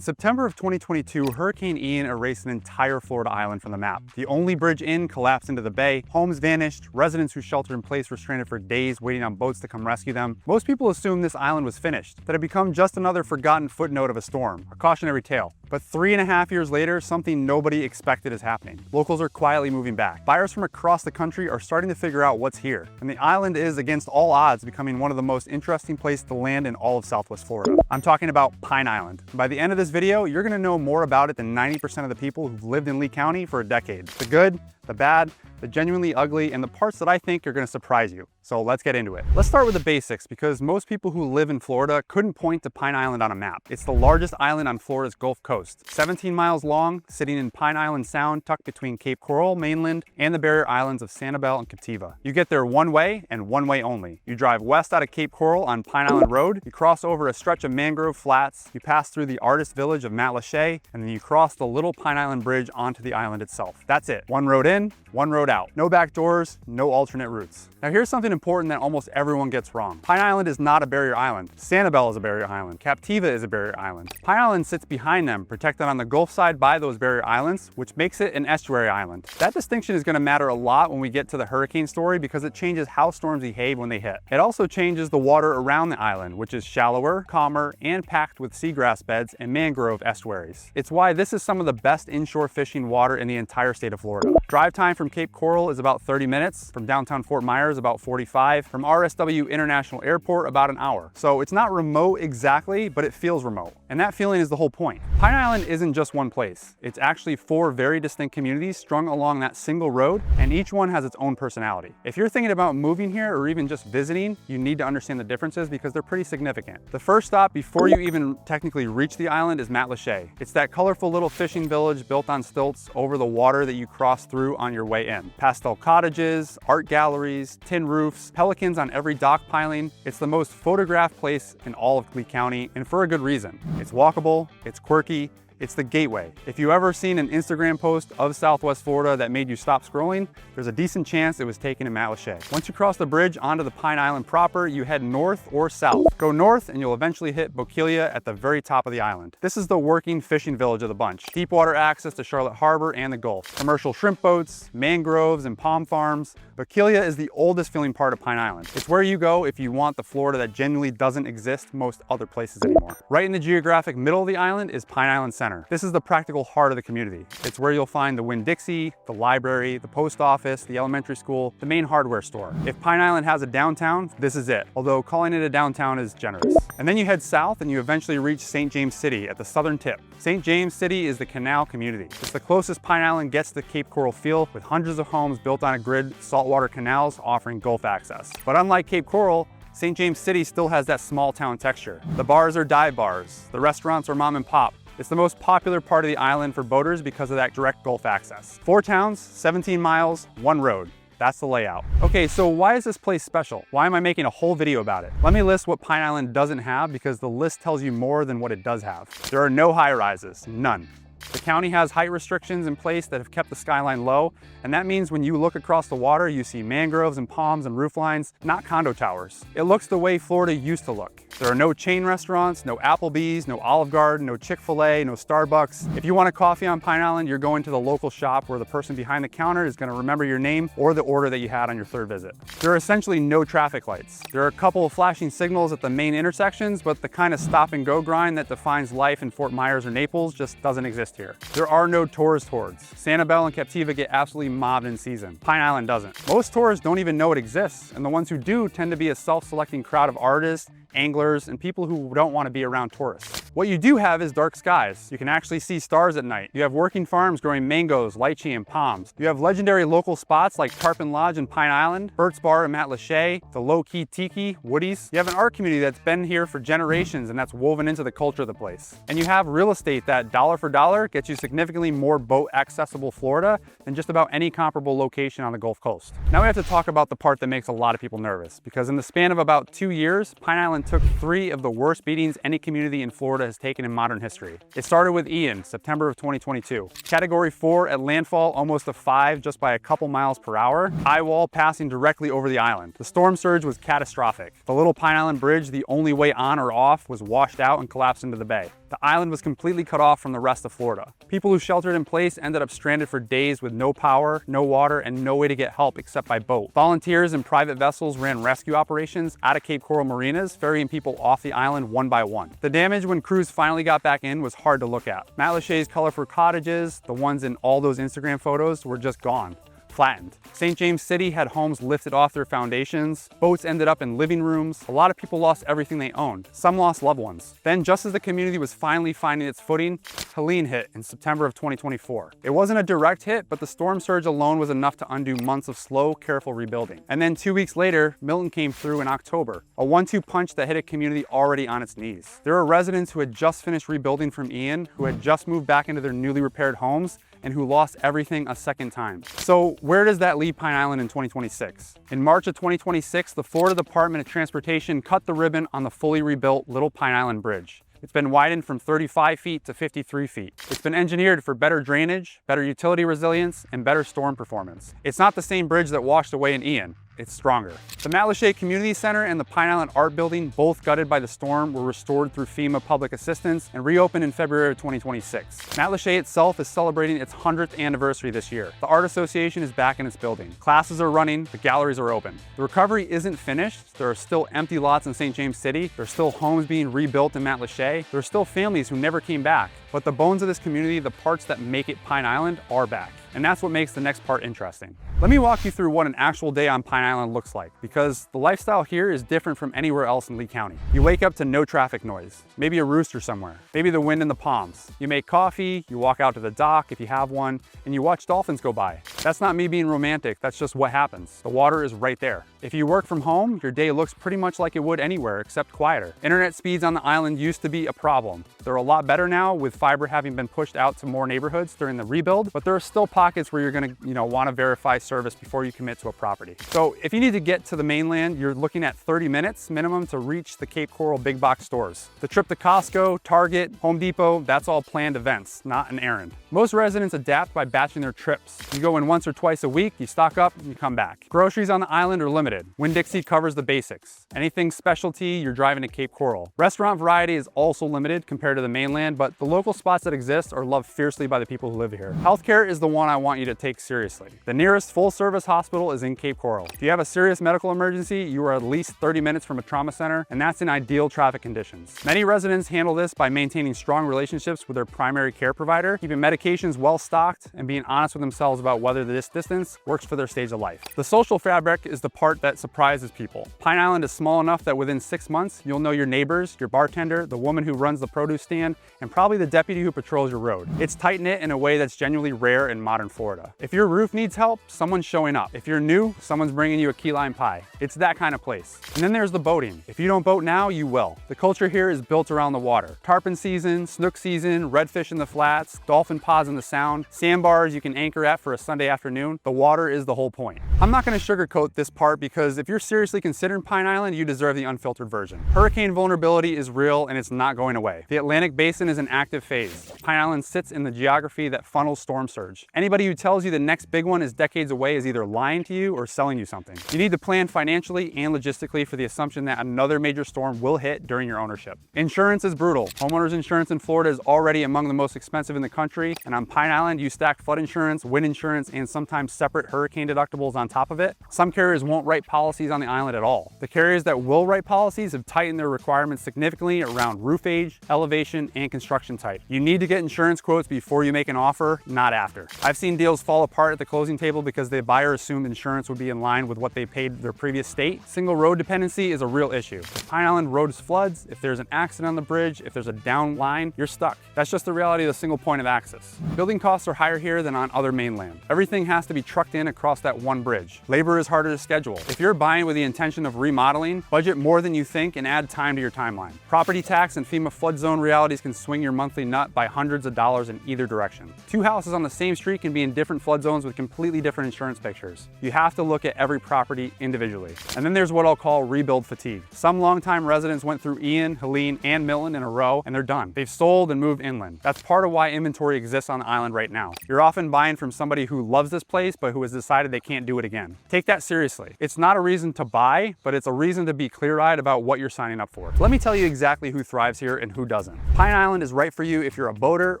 In September of 2022, Hurricane Ian erased an entire Florida island from the map. The only bridge in collapsed into the bay, homes vanished, residents who sheltered in place were stranded for days waiting on boats to come rescue them. Most people assumed this island was finished, that it had become just another forgotten footnote of a storm, a cautionary tale. But 3.5 years later, something nobody expected is happening. Locals are quietly moving back. Buyers from across the country are starting to figure out what's here. And the island is, against all odds, becoming one of the most interesting places to land in all of Southwest Florida. I'm talking about Pine Island. By the end of this video, you're gonna know more about it than 90% of the people who've lived in Lee County for a decade. The good, the bad, the genuinely ugly, and the parts that I think are gonna surprise you. So let's get into it. Let's start with the basics, because most people who live in Florida couldn't point to Pine Island on a map. It's the largest island on Florida's Gulf Coast. 17 miles long, sitting in Pine Island Sound, tucked between Cape Coral, mainland, and the barrier islands of Sanibel and Captiva. You get there one way and one way only. You drive west out of Cape Coral on Pine Island Road, you cross over a stretch of mangrove flats, you pass through the artist village of Matlacha, and then you cross the little Pine Island Bridge onto the island itself. That's it. One road in, one road out. No back doors, no alternate routes. Now here's something important that almost everyone gets wrong. Pine Island is not a barrier island. Sanibel is a barrier island. Captiva is a barrier island. Pine Island sits behind them, protected on the Gulf side by those barrier islands, which makes it an estuary island. That distinction is going to matter a lot when we get to the hurricane story, because it changes how storms behave when they hit. It also changes the water around the island, which is shallower, calmer, and packed with seagrass beds and mangrove estuaries. It's why this is some of the best inshore fishing water in the entire state of Florida. Drive time from Cape Coral is about 30 minutes, from downtown Fort Myers about 45, from RSW International Airport about an hour. So it's not remote exactly, but it feels remote. And that feeling is the whole point. Pine Island isn't just one place. It's actually 4 very distinct communities strung along that single road, and each one has its own personality. If you're thinking about moving here or even just visiting, you need to understand the differences because they're pretty significant. The first stop before you even technically reach the island is Matlacha. It's that colorful little fishing village built on stilts over the water that you cross through on your way in. Pastel cottages, art galleries, tin roofs, pelicans on every dock piling. It's the most photographed place in all of Lee County, and for a good reason. It's walkable, it's quirky, it's the gateway. If you ever seen an Instagram post of Southwest Florida that made you stop scrolling, there's a decent chance it was taken in Matlacha. Once you cross the bridge onto the Pine Island proper, you head north or south. Go north and you'll eventually hit Bokeelia at the very top of the island. This is the working fishing village of the bunch. Deep water access to Charlotte Harbor and the Gulf. Commercial shrimp boats, mangroves, and palm farms. Bokeelia is the oldest feeling part of Pine Island. It's where you go if you want the Florida that genuinely doesn't exist most other places anymore. Right in the geographic middle of the island is Pine Island Center. This is the practical heart of the community. It's where you'll find the Winn-Dixie, the library, the post office, the elementary school, the main hardware store. If Pine Island has a downtown, this is it, although calling it a downtown is generous. And then you head south and you eventually reach St. James City at the southern tip. St. James City is the canal community. It's the closest Pine Island gets to the Cape Coral feel, with hundreds of homes built on a grid, saltwater canals offering Gulf access. But unlike Cape Coral, St. James City still has that small town texture. The bars are dive bars, the restaurants are mom and pop. It's the most popular part of the island for boaters because of that direct Gulf access. 4 towns, 17 miles, 1 road. That's the layout. Okay, so why is this place special? Why am I making a whole video about it? Let me list what Pine Island doesn't have, because the list tells you more than what it does have. There are no high rises, none. The county has height restrictions in place that have kept the skyline low, and that means when you look across the water, you see mangroves and palms and roof lines, not condo towers. It looks the way Florida used to look. There are no chain restaurants, no Applebee's, no Olive Garden, no Chick-fil-A, no Starbucks. If you want a coffee on Pine Island, you're going to the local shop where the person behind the counter is going to remember your name or the order that you had on your 3rd visit. There are essentially no traffic lights. There are a couple of flashing signals at the main intersections, but the kind of stop and go grind that defines life in Fort Myers or Naples just doesn't exist here. There are no tourist hordes. Sanibel and Captiva get absolutely mobbed in season. Pine Island doesn't. Most tourists don't even know it exists, and the ones who do tend to be a self-selecting crowd of artists, anglers, and people who don't want to be around tourists. What you do have is dark skies. You can actually see stars at night. You have working farms growing mangoes, lychee, and palms. You have legendary local spots like Tarpon Lodge in Pine Island, Bert's Bar in Matlacha, the low-key Tiki, Woody's. You have an art community that's been here for generations, and that's woven into the culture of the place. And you have real estate that, dollar for dollar, gets you significantly more boat-accessible Florida than just about any comparable location on the Gulf Coast. Now we have to talk about the part that makes a lot of people nervous, because in the span of about 2 years, Pine Island took 3 of the worst beatings any community in Florida has taken in modern history. It started with Ian, September of 2022. Category 4 at landfall, almost a 5 just by a couple miles per hour. High wall passing directly over the island. The storm surge was catastrophic. The little Pine Island bridge, the only way on or off, was washed out and collapsed into the bay. The island was completely cut off from the rest of Florida. People who sheltered in place ended up stranded for days with no power, no water, and no way to get help except by boat. Volunteers and private vessels ran rescue operations out of Cape Coral marinas, ferrying people off the island one by one. The damage when crews finally got back in was hard to look at. Matlacha's colorful cottages, the ones in all those Instagram photos, were just gone. Flattened. St. James City had homes lifted off their foundations. Boats ended up in living rooms. A lot of people lost everything they owned. Some lost loved ones. Then, just as the community was finally finding its footing, Helene hit in September of 2024. It wasn't a direct hit, but the storm surge alone was enough to undo months of slow, careful rebuilding. And then 2 weeks later, Milton came through in October. A 1-2 punch that hit a community already on its knees. There were residents who had just finished rebuilding from Ian, who had just moved back into their newly repaired homes, and who lost everything a second time. So where does that leave Pine Island in 2026? In March of 2026, the Florida Department of Transportation cut the ribbon on the fully rebuilt Little Pine Island Bridge. It's been widened from 35 feet to 53 feet. It's been engineered for better drainage, better utility resilience, and better storm performance. It's not the same bridge that washed away in Ian. It's stronger. The Matlacha Community Center and the Pine Island Art Building, both gutted by the storm, were restored through FEMA public assistance and reopened in February of 2026. Matlacha itself is celebrating its 100th anniversary this year. The Art Association is back in its building. Classes are running, the galleries are open. The recovery isn't finished. There are still empty lots in St. James City. There's still homes being rebuilt in Matlacha. There are still families who never came back. But the bones of this community, the parts that make it Pine Island, are back. And that's what makes the next part interesting. Let me walk you through what an actual day on Pine Island looks like, because the lifestyle here is different from anywhere else in Lee County. You wake up to no traffic noise, maybe a rooster somewhere, maybe the wind in the palms. You make coffee, you walk out to the dock if you have one, and you watch dolphins go by. That's not me being romantic, that's just what happens. The water is right there. If you work from home, your day looks pretty much like it would anywhere except quieter. Internet speeds on the island used to be a problem. They're a lot better now, with fiber having been pushed out to more neighborhoods during the rebuild, but there are still pockets where you're gonna want to verify service before you commit to a property. So if you need to get to the mainland, you're looking at 30 minutes minimum to reach the Cape Coral big box stores. The trip to Costco, Target, Home Depot, that's all planned events, not an errand. Most residents adapt by batching their trips. You go in once or twice a week, you stock up, and you come back. Groceries on the island are limited. Winn-Dixie covers the basics. Anything specialty, you're driving to Cape Coral. Restaurant variety is also limited compared to the mainland, but the local spots that exist are loved fiercely by the people who live here. Healthcare is the one I want you to take seriously. The nearest full-service hospital is in Cape Coral. If you have a serious medical emergency, you are at least 30 minutes from a trauma center, and that's in ideal traffic conditions. Many residents handle this by maintaining strong relationships with their primary care provider, keeping medications well stocked, and being honest with themselves about whether this distance works for their stage of life. The social fabric is the part that surprises people. Pine Island is small enough that within 6 months, you'll know your neighbors, your bartender, the woman who runs the produce stand, and probably the deputy who patrols your road. It's tight-knit in a way that's genuinely rare in modern Florida. If your roof needs help, someone's showing up. If you're new, someone's bringing you a key lime pie. It's that kind of place. And then there's the boating. If you don't boat now, you will. The culture here is built around the water. Tarpon season, snook season, redfish in the flats, dolphin pods in the sound, sandbars you can anchor at for a Sunday afternoon. The water is the whole point. I'm not going to sugarcoat this part because if you're seriously considering Pine Island, you deserve the unfiltered version. Hurricane vulnerability is real and it's not going away. The Atlantic Basin is an active phase. Pine Island sits in the geography that funnels storm surge. Anybody who tells you the next big one is decades away is either lying to you or selling you something. You need to plan financially and logistically for the assumption that another major storm will hit during your ownership. Insurance is brutal. Homeowners insurance in Florida is already among the most expensive in the country, and on Pine Island, you stack flood insurance, wind insurance, and sometimes separate hurricane deductibles on top of it. Some carriers won't write policies on the island at all. The carriers that will write policies have tightened their requirements significantly around roof age, elevation, and construction type. You need to get insurance quotes before you make an offer, not after. I've seen deals fall apart at the closing table because the buyer assumed insurance would be in line with what they paid their previous state. Single road dependency is a real issue. If Pine Island road floods, if there's an accident on the bridge, if there's a down line, you're stuck. That's just the reality of the single point of access. Building costs are higher here than on other mainland. Everything has to be trucked in across that one bridge. Labor is harder to schedule. If you're buying with the intention of remodeling, budget more than you think and add time to your timeline. Property tax and FEMA flood zone realities can swing your monthly nut by hundreds hundreds of dollars in either direction. Two houses on the same street can be in different flood zones with completely different insurance pictures. You have to look at every property individually. And then there's what I'll call rebuild fatigue. Some longtime residents went through Ian, Helene, and Milton in a row, and they're done. They've sold and moved inland. That's part of why inventory exists on the island right now. You're often buying from somebody who loves this place, but who has decided they can't do it again. Take that seriously. It's not a reason to buy, but it's a reason to be clear-eyed about what you're signing up for. Let me tell you exactly who thrives here and who doesn't. Pine Island is right for you if you're a boater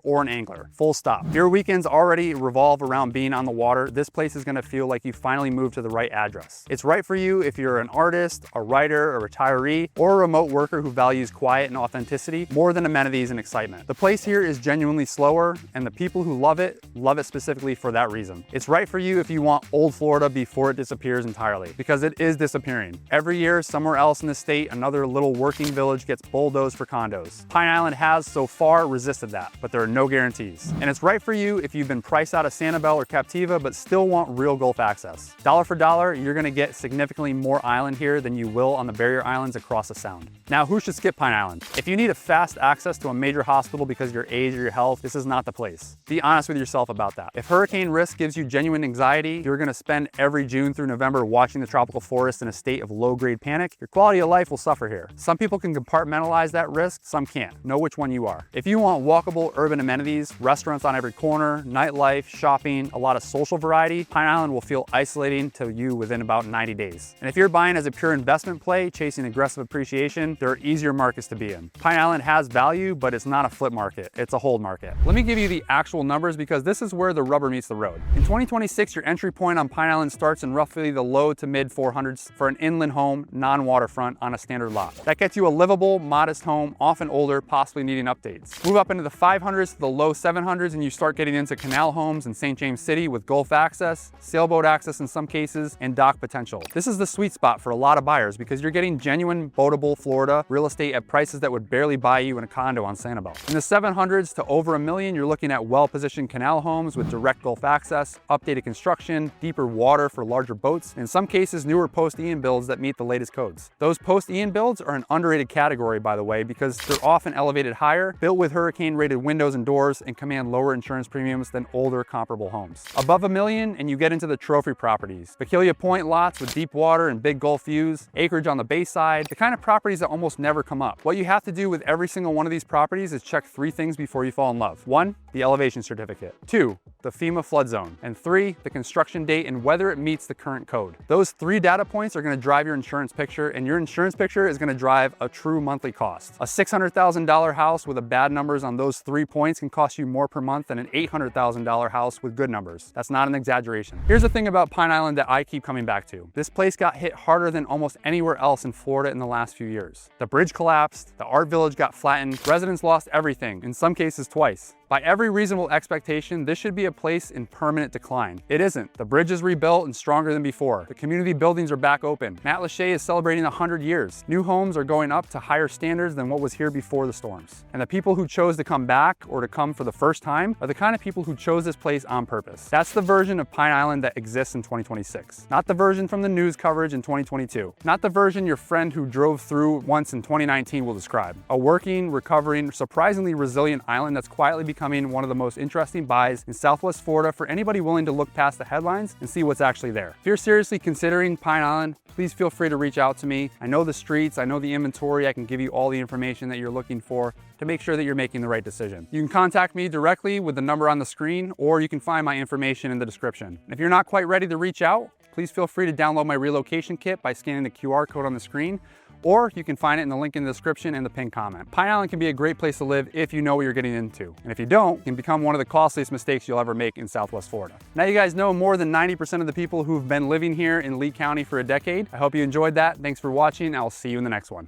or an angler. Full stop. If your weekends already revolve around being on the water, this place is gonna feel like you finally moved to the right address. It's right for you if you're an artist, a writer, a retiree, or a remote worker who values quiet and authenticity more than amenities and excitement. The place here is genuinely slower, and the people who love it specifically for that reason. It's right for you if you want old Florida before it disappears entirely, because it is disappearing. Every year, somewhere else in the state, another little working village gets bulldozed for condos. Pine Island has so far resisted that, but there are no guarantees. And it's right for you if you've been priced out of Sanibel or Captiva, but still want real Gulf access. Dollar for dollar, you're gonna get significantly more island here than you will on the barrier islands across the Sound. Now, who should skip Pine Island? If you need a fast access to a major hospital because of your age or your health, this is not the place. Be honest with yourself about that. If hurricane risk gives you genuine anxiety, you're gonna spend every June through November watching the tropical forest in a state of low-grade panic, your quality of life will suffer here. Some people can compartmentalize that risk, some can't. Know which one you are. If you want walkable urban amenities, restaurants on every corner, nightlife, shopping, a lot of social variety, Pine Island will feel isolating to you within about 90 days. And if you're buying as a pure investment play, chasing aggressive appreciation, there are easier markets to be in. Pine Island has value, but it's not a flip market, it's a hold market. Let me give you the actual numbers because this is where the rubber meets the road. In 2026, your entry point on Pine Island starts in roughly the low to mid 400s for an inland home, non-waterfront on a standard lot. That gets you a livable, modest home, often older, possibly needing updates. Move up into the 500s to the low 700s and you start getting into canal homes in St. James City with Gulf access, sailboat access in some cases, and dock potential. This is the sweet spot for a lot of buyers because you're getting genuine boatable Florida real estate at prices that would barely buy you in a condo on Sanibel. In the 700s to over $1 million, you're looking at well-positioned canal homes with direct Gulf access, updated construction, deeper water for larger boats, in some cases newer post-Ian builds that meet the latest codes. Those post-Ian builds are an underrated category, by the way, because they're often elevated higher, built with hurricane-rated windows and doors, and command lower insurance premiums than older comparable homes. Above $1 million, and you get into the trophy properties. Vigilia Point lots with deep water and big Gulf views, acreage on the bayside, the kind of properties that almost never come up. What you have to do with every single one of these properties is check 3 things before you fall in love. 1, the elevation certificate. 2, the FEMA flood zone. And 3, the construction date and whether it meets the current code. Those 3 data points are gonna drive your insurance picture, and your insurance picture is gonna drive a true monthly cost. A $600,000 house with a bad numbers on those 3 points can cost you more per month than an $800,000 house with good numbers. That's not an exaggeration. Here's the thing about Pine Island that I keep coming back to. This place got hit harder than almost anywhere else in Florida in the last few years. The bridge collapsed, the art village got flattened, residents lost everything, in some cases twice. By every reasonable expectation, this should be a place in permanent decline. It isn't. The bridge is rebuilt and stronger than before. The community buildings are back open. Matt Lachey is celebrating 100 years. New homes are going up to higher standards than what was here before the storms. And the people who chose to come back or to come for the first time are the kind of people who chose this place on purpose. That's the version of Pine Island that exists in 2026. Not the version from the news coverage in 2022. Not the version your friend who drove through once in 2019 will describe. A working, recovering, surprisingly resilient island that's quietly becoming one of the most interesting buys in Southwest Florida for anybody willing to look past the headlines and see what's actually there. If you're seriously considering Pine Island, please feel free to reach out to me. I know the streets, I know the inventory, I can give you all the information that you're looking for to make sure that you're making the right decision. You can contact me directly with the number on the screen, or you can find my information in the description. And if you're not quite ready to reach out, please feel free to download my relocation kit by scanning the QR code on the screen, or you can find it in the link in the description and the pinned comment. Pine Island can be a great place to live if you know what you're getting into. And if you don't, it can become one of the costliest mistakes you'll ever make in Southwest Florida. Now you guys know more than 90% of the people who've been living here in Lee County for a decade. I hope you enjoyed that. Thanks for watching. I'll see you in the next one.